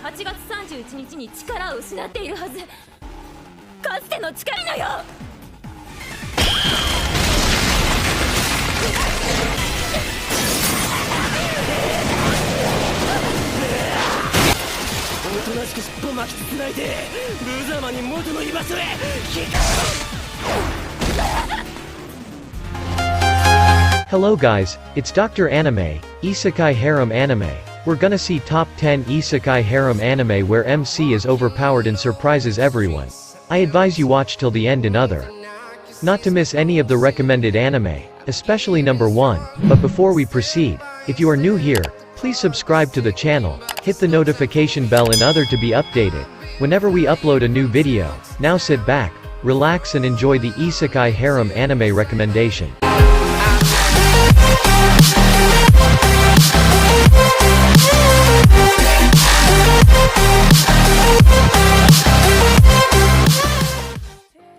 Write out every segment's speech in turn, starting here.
8月31日に力を失っているはず。かつての力のよ。おとなしく尻尾巻きつないで無様に元の居場所へ。Hello guys, it's DoctorAnime, Isekai Harem Anime. We're gonna see top 10 Isekai Harem Anime where MC is overpowered and surprises everyone. I advise you watch till the end and other. Not to miss any of the recommended anime, especially number 1, but before we proceed, if you are new here, please subscribe to the channel, hit the notification bell and other to be updated whenever we upload a new video. Now sit back, relax and enjoy the Isekai Harem Anime recommendation.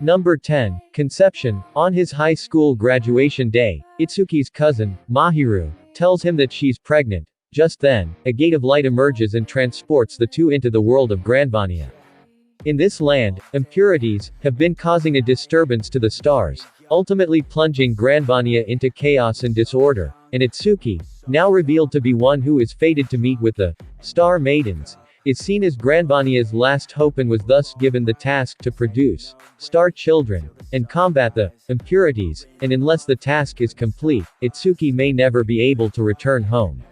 Number 10, Conception. On his high school graduation day, Itsuki's cousin, Mahiru, tells him that she's pregnant. Just then, a gate of light emerges and transports the two into the world of Granvania. In this land, impurities have been causing a disturbance to the stars, ultimately plunging Granvania into chaos and disorder, and Itsuki, now revealed to be one who is fated to meet with the Star Maidens, is seen as Granvania's last hope and was thus given the task to produce star children and combat the impurities, and unless the task is complete, Itsuki may never be able to return home.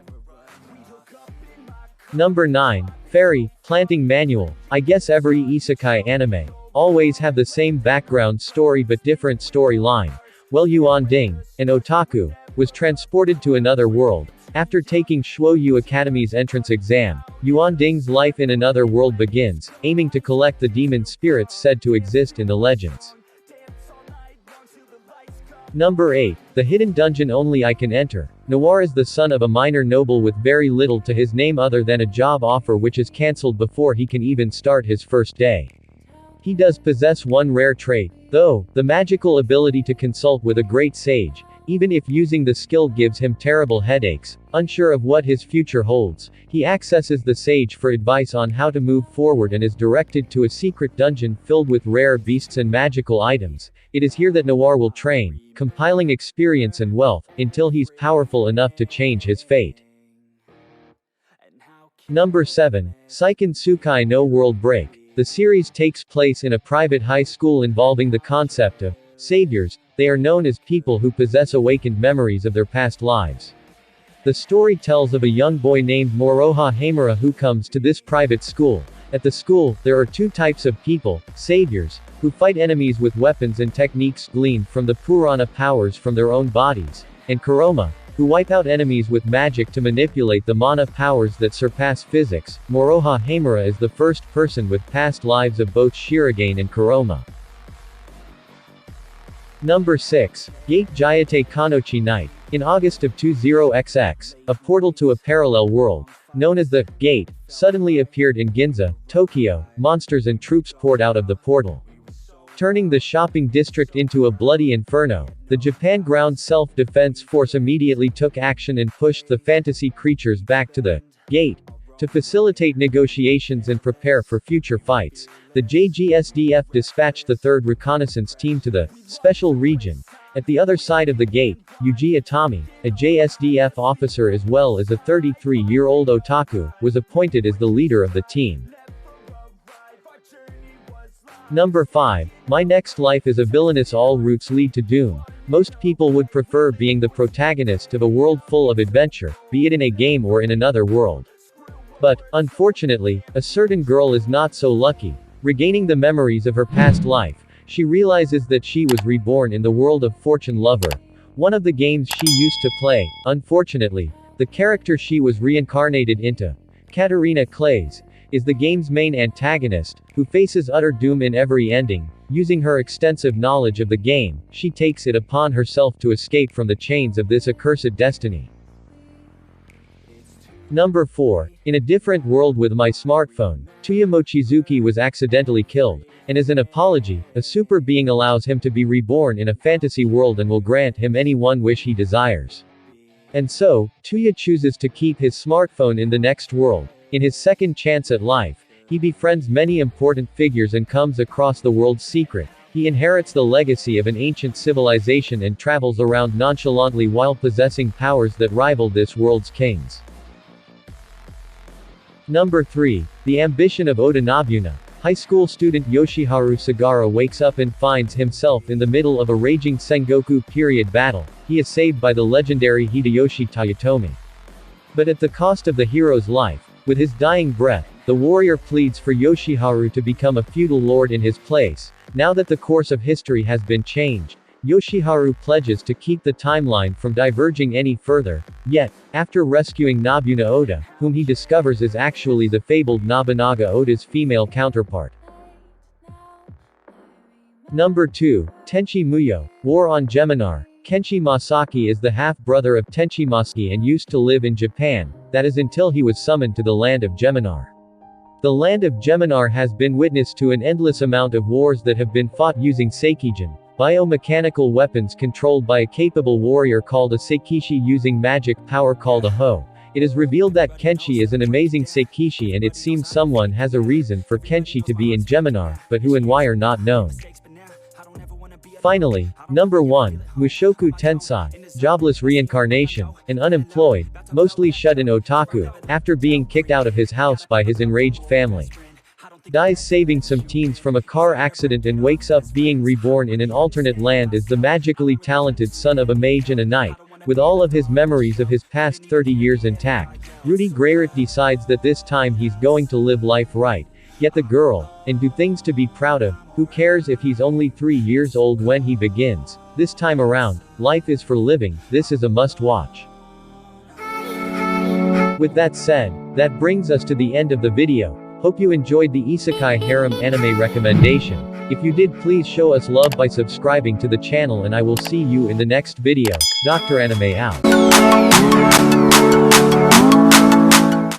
Number 9, Fairy Planting Manual. I guess every isekai anime always have the same background story but different storyline. Well, Yuan Ding, an otaku, was transported to another world. After taking Shuoyu Academy's entrance exam, Yuan Ding's life in another world begins, aiming to collect the demon spirits said to exist in the legends. Number 8, The Hidden Dungeon Only I Can Enter. Noir is the son of a minor noble with very little to his name other than a job offer which is cancelled before he can even start his first day. He does possess one rare trait, though, the magical ability to consult with a great sage. Even if using the skill gives him terrible headaches, unsure of what his future holds, he accesses the sage for advice on how to move forward and is directed to a secret dungeon filled with rare beasts and magical items. It is here that Noir will train, compiling experience and wealth, until he's powerful enough to change his fate. Number 7, Seiken Tsukai no World Break. The series takes place in a private high school involving the concept of saviors. They are known as people who possess awakened memories of their past lives. The story tells of a young boy named Moroha Hamura who comes to this private school. At the school, there are two types of people, saviors, who fight enemies with weapons and techniques gleaned from the Purana powers from their own bodies, and Kuroma, who wipe out enemies with magic to manipulate the mana powers that surpass physics. Moroha Hamura is the first person with past lives of both Shirogane and Kuroma. Number 6, Gate Jayate Kanochi Night. In August of 20XX, a portal to a parallel world, known as the Gate, suddenly appeared in Ginza, Tokyo. Monsters and troops poured out of the portal, turning the shopping district into a bloody inferno. The Japan Ground Self-Defense Force immediately took action and pushed the fantasy creatures back to the Gate. To facilitate negotiations and prepare for future fights, the JGSDF dispatched the 3rd Reconnaissance Team to the Special Region. At the other side of the gate, Yuji Atami, a JSDF officer as well as a 33-year-old otaku, was appointed as the leader of the team. Number 5, My Next Life is a Villainous. All routes lead to doom. Most people would prefer being the protagonist of a world full of adventure, be it in a game or in another world. But, unfortunately, a certain girl is not so lucky. Regaining the memories of her past life, she realizes that she was reborn in the world of Fortune Lover, one of the games she used to play. Unfortunately, the character she was reincarnated into, Katarina Clays, is the game's main antagonist, who faces utter doom in every ending. Using her extensive knowledge of the game, she takes it upon herself to escape from the chains of this accursed destiny. Number 4, In a different world with my smartphone, Tuya Mochizuki was accidentally killed, and as an apology, a super being allows him to be reborn in a fantasy world and will grant him any one wish he desires. And so, Tuya chooses to keep his smartphone in the next world, In his second chance at life, he befriends many important figures and comes across the world's secret. He inherits the legacy of an ancient civilization and travels around nonchalantly while possessing powers that rival this world's kings. Number 3. The Ambition of Oda Nobunaga. High school student Yoshiharu Sagara wakes up and finds himself in the middle of a raging Sengoku period battle. He is saved by the legendary Hideyoshi Toyotomi. But at the cost of the hero's life, with his dying breath, the warrior pleads for Yoshiharu to become a feudal lord in his place. Now that the course of history has been changed, Yoshiharu pledges to keep the timeline from diverging any further. Yet, after rescuing Nobunaga Oda, whom he discovers is actually the fabled Nobunaga Oda's female counterpart. Number 2. Tenchi Muyo, War on Geminar. Kenshi Masaki is the half-brother of Tenchi Masaki and used to live in Japan, that is until he was summoned to the land of Geminar. The land of Geminar has been witness to an endless amount of wars that have been fought using Seikijin, biomechanical weapons controlled by a capable warrior called a Seikishi using magic power called a Ho. It is revealed that Kenshi is an amazing Seikishi and it seems someone has a reason for Kenshi to be in Geminar, but who and why are not known. Finally, number 1, Mushoku Tensei, jobless reincarnation, and unemployed, mostly shut-in otaku, after being kicked out of his house by his enraged family. Dies saving some teens from a car accident and wakes up being reborn in an alternate land as the magically talented son of a mage and a knight. With all of his memories of his past 30 years intact, Rudy Greyrit decides that this time he's going to live life right, get the girl, and do things to be proud of. Who cares if he's only 3 years old when he begins? This time around, life is for living. This is a must-watch. With that said, that brings us to the end of the video. Hope you enjoyed the Isekai Harem anime recommendation. If you did, please show us love by subscribing to the channel and I will see you in the next video. DoctorAnime out.